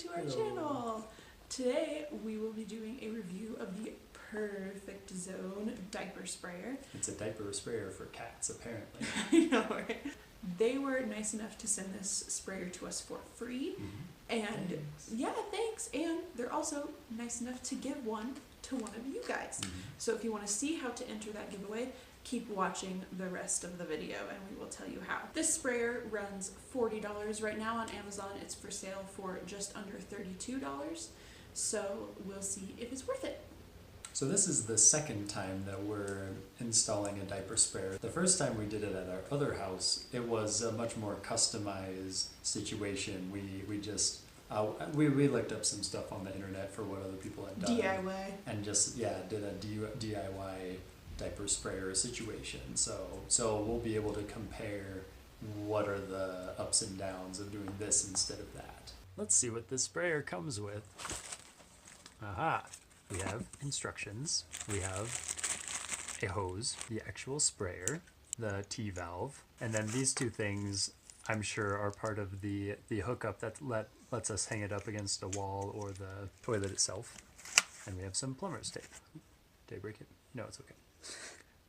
to our channel. Today we will be doing a review of the Purrfect Zone diaper sprayer. It's a diaper sprayer for cats, apparently. I know, right? They were nice enough to send this sprayer to us for free. And Thanks. yeah, thanks. And they're also nice enough to give one to one of you guys. So if you want to see how to enter that giveaway, keep watching the rest of the video and we will tell you how. This sprayer runs $40 right now on Amazon. It's for sale for just under $32. So we'll see if it's worth it. So this is the second time that we're installing a diaper sprayer. The first time we did it at our other house, it was a much more customized situation. We just we looked up some stuff on the internet for what other people had done. DIY. And just, yeah, did a DIY diaper sprayer situation. So we'll be able to compare what are the ups and downs of doing this instead of that. Let's see what this sprayer comes with. Aha! We have instructions. We have a hose, the actual sprayer, the T-valve, and then these two things I'm sure are part of the hookup that lets us hang it up against a wall or the toilet itself. And we have some plumber's tape. Did I break it? No, it's okay.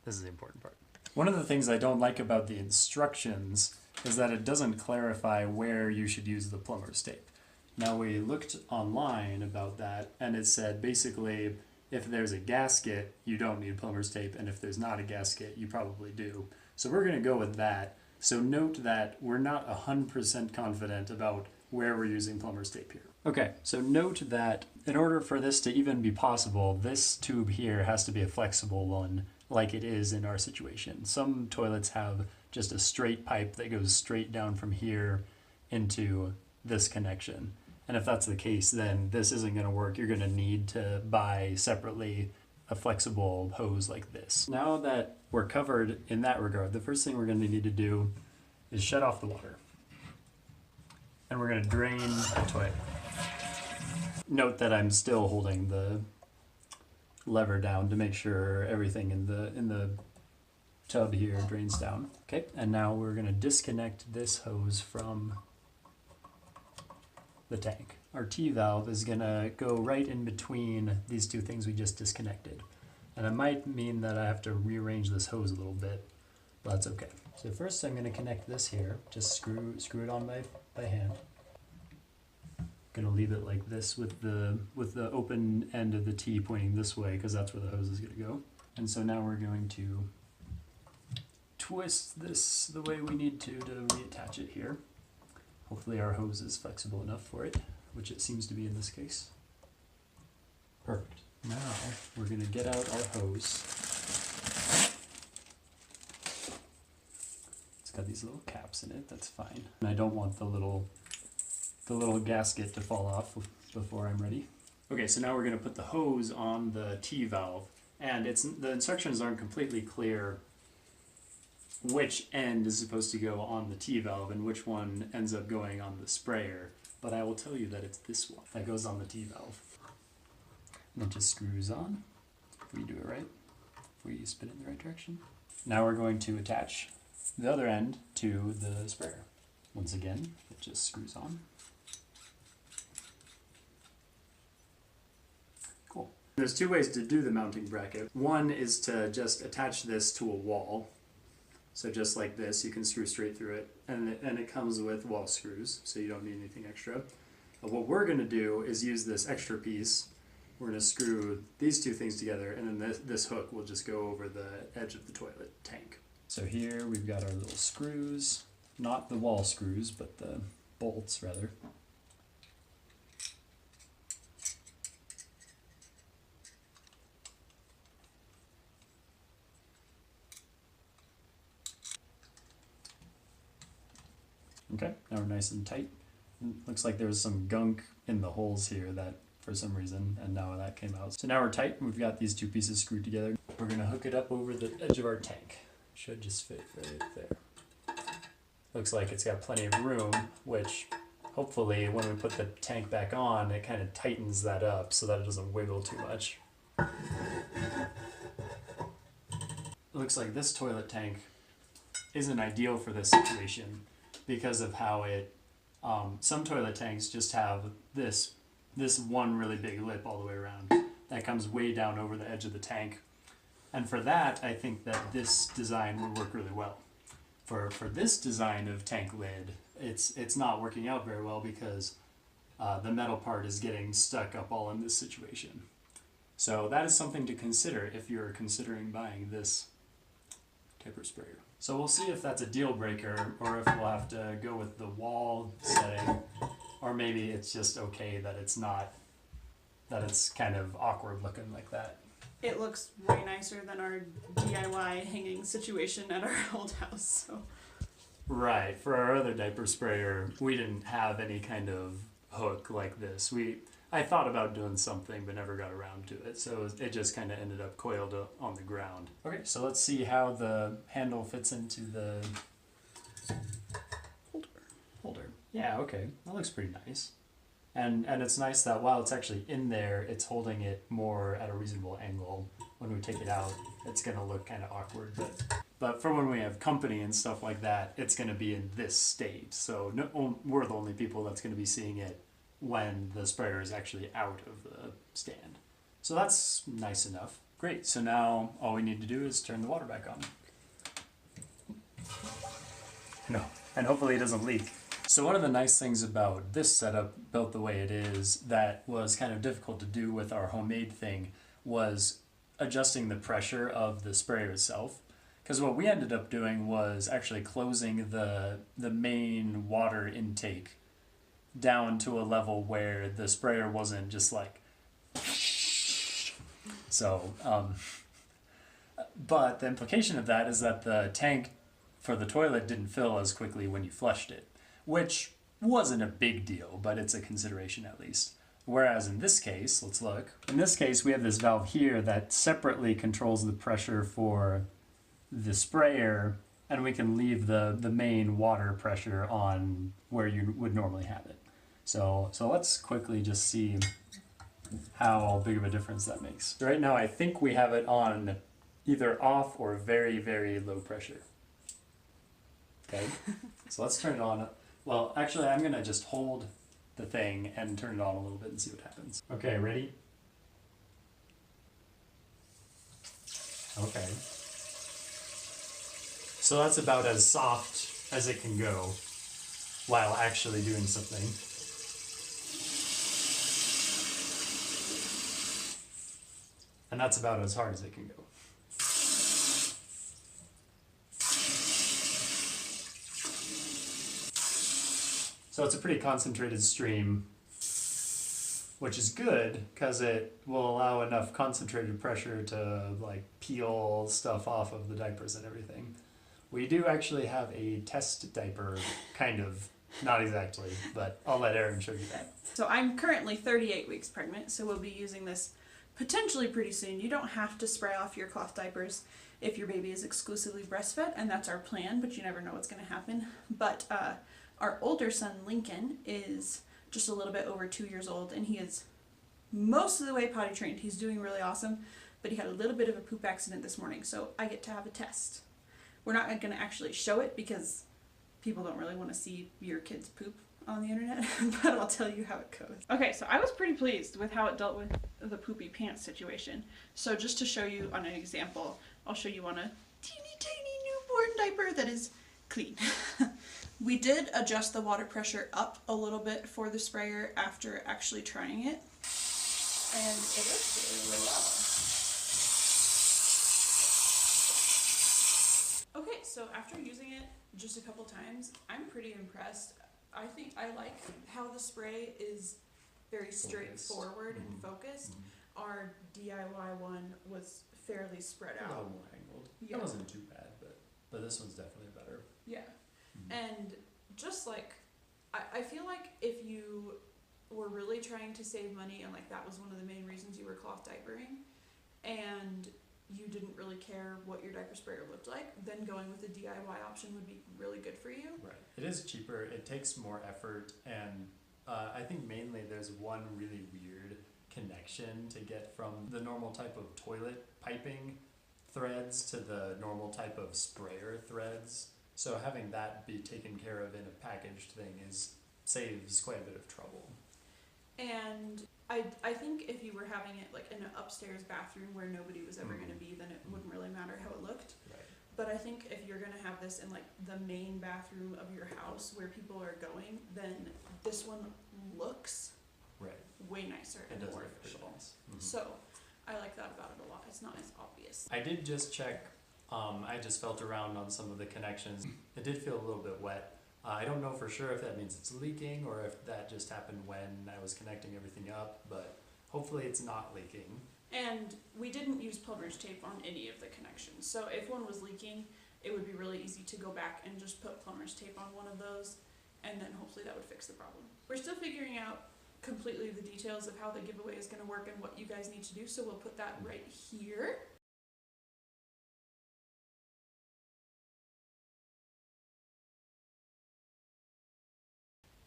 This is the important part. One of the things I don't like about the instructions is that it doesn't clarify where you should use the plumber's tape. Now we looked online about that and it said basically if there's a gasket you don't need plumber's tape, and if there's not a gasket you probably do. So we're going to go with that. So note that we're not 100% confident about where we're using plumber's tape here. Okay, so note that in order for this to even be possible, this tube here has to be a flexible one like it is in our situation. Some toilets have just a straight pipe that goes straight down from here into this connection. And if that's the case, then this isn't going to work. You're going to need to buy separately a flexible hose like this. Now that we're covered in that regard, the first thing we're going to need to do is shut off the water. And we're going to drain the toilet. Note that I'm still holding the lever down to make sure everything in the tub here drains down. Okay, and now we're going to disconnect this hose from the tank. Our T-valve is going to go right in between these two things we just disconnected. And it might mean that I have to rearrange this hose a little bit, but that's okay. So first I'm going to connect this here, just screw it on by hand. Going to leave it like this with the open end of the T pointing this way because that's where the hose is going to go. And so now we're going to twist this the way we need to reattach it here. Hopefully our hose is flexible enough for it, which it seems to be in this case. Perfect. Now we're going to get out our hose. It's got these little caps in it, that's fine. And I don't want the little gasket to fall off before I'm ready. Okay, so now we're going to put the hose on the T-valve, and the instructions aren't completely clear which end is supposed to go on the T-valve and which one ends up going on the sprayer, but I will tell you that it's this one that goes on the T-valve. And it just screws on, if we do it right, if we spin it in the right direction. Now we're going to attach the other end to the sprayer. Once again, it just screws on. Cool. There's two ways to do the mounting bracket. One is to just attach this to a wall. So just like this, you can screw straight through it, and it comes with wall screws, so you don't need anything extra. What we're going to do is use this extra piece. We're going to screw these two things together, and then this hook will just go over the edge of the toilet tank. So here we've got our little screws, not the wall screws, but the bolts rather. Okay, now we're nice and tight. Looks like there's some gunk in the holes here that for some reason, and now that came out. So now we're tight, and we've got these two pieces screwed together. We're gonna hook it up over the edge of our tank. Should just fit right there. Looks like it's got plenty of room, which hopefully when we put the tank back on, it kind of tightens that up so that it doesn't wiggle too much. It looks like this toilet tank isn't ideal for this situation because of how it Some toilet tanks just have this one really big lip all the way around that comes way down over the edge of the tank. And for that, I think that this design would work really well. For this design of tank lid, it's not working out very well because the metal part is getting stuck up all in this situation. So that is something to consider if you're considering buying this diaper sprayer. So we'll see if that's a deal breaker or if we'll have to go with the wall setting, or maybe it's just okay that it's not, that it's kind of awkward looking like that. It looks way nicer than our DIY hanging situation at our old house. So. Right. For our other diaper sprayer, we didn't have any kind of hook like this. I thought about doing something but never got around to it, so it just kind of ended up coiled on the ground. Okay, so let's see how the handle fits into the holder. Yeah, okay, that looks pretty nice. And it's nice that while it's actually in there, it's holding it more at a reasonable angle. When we take it out, it's gonna look kind of awkward, but for when we have company and stuff like that, it's gonna be in this state. So we're the only people that's gonna be seeing it when the sprayer is actually out of the stand. So that's nice enough. Great, so now all we need to do is turn the water back on. No, and hopefully it doesn't leak. So one of the nice things about this setup, built the way it is, that was kind of difficult to do with our homemade thing, was adjusting the pressure of the sprayer itself. Because what we ended up doing was actually closing the main water intake down to a level where the sprayer wasn't just like so but the implication of that is that the tank for the toilet didn't fill as quickly when you flushed it, which wasn't a big deal, but it's a consideration at least. Whereas in this case, let's look. In this case, we have this valve here that separately controls the pressure for the sprayer, and we can leave the main water pressure on where you would normally have it. So let's quickly just see how big of a difference that makes. So right now I think we have it on either off or very, very low pressure. Okay, so let's turn it on. Well, actually I'm gonna just hold the thing and turn it on a little bit and see what happens. Okay, ready? Okay. So that's about as soft as it can go while actually doing something. And that's about as hard as it can go. So it's a pretty concentrated stream, which is good because it will allow enough concentrated pressure to like peel stuff off of the diapers and everything. We do actually have a test diaper, kind of, not exactly, but I'll let Erin show you that. So I'm currently 38 weeks pregnant, so we'll be using this potentially pretty soon. You don't have to spray off your cloth diapers if your baby is exclusively breastfed, and that's our plan, but you never know what's going to happen. But our older son, Lincoln, is just a little bit over 2 years old, and he is most of the way potty trained. He's doing really awesome, but he had a little bit of a poop accident this morning, so I get to have a test. We're not going to actually show it because people don't really want to see your kids poop on the internet, but I'll tell you how it goes. Okay, so I was pretty pleased with how it dealt with the poopy pants situation. So just to show you on an example, I'll show you on a teeny tiny newborn diaper that is clean. We did adjust the water pressure up a little bit for the sprayer after actually trying it, and it works really, really well. Okay, so after using it just a couple times, I'm pretty impressed. I think I like how the spray is very straightforward and focused. Our DIY one was fairly spread out. A little more angled. Yeah. That wasn't too bad, but this one's definitely better. Yeah. And just like, I feel like if you were really trying to save money and like that was one of the main reasons you were cloth diapering and you didn't really care what your diaper sprayer looked like, then going with the DIY option would be really good for you. Right. It is cheaper, it takes more effort, and I think mainly there's one really weird connection to get from the normal type of toilet piping threads to the normal type of sprayer threads. So having that be taken care of in a packaged thing is saves quite a bit of trouble. And I think if you were having it like in an upstairs bathroom where nobody was ever going to be, then it wouldn't really matter how it looked. Right. But I think if you're going to have this in like the main bathroom of your house where people are going, then this one looks Right. way nicer It and does more look official. pretty nice. Mhm. So I like that about it a lot. It's not as obvious. I did just check, I just felt around on some of the connections. It did feel a little bit wet. I don't know for sure if that means it's leaking or if that just happened when I was connecting everything up, but hopefully it's not leaking. And we didn't use plumber's tape on any of the connections. So if one was leaking, it would be really easy to go back and just put plumber's tape on one of those, and then hopefully that would fix the problem. We're still figuring out completely the details of how the giveaway is going to work and what you guys need to do, so we'll put that right here.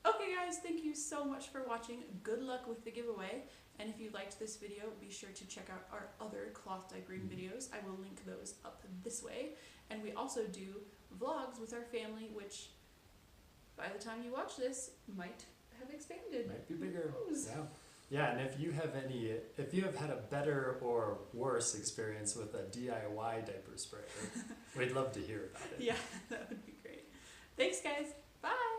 Okay guys, thank you so much for watching. Good luck with the giveaway. And if you liked this video, be sure to check out our other cloth diapering videos. I will link those up this way. And we also do vlogs with our family, which by the time you watch this might have expanded. Might be bigger. Who's? Yeah. Yeah, and if you have had a better or worse experience with a DIY diaper sprayer, we'd love to hear about it. Yeah, that would be great. Thanks guys. Bye.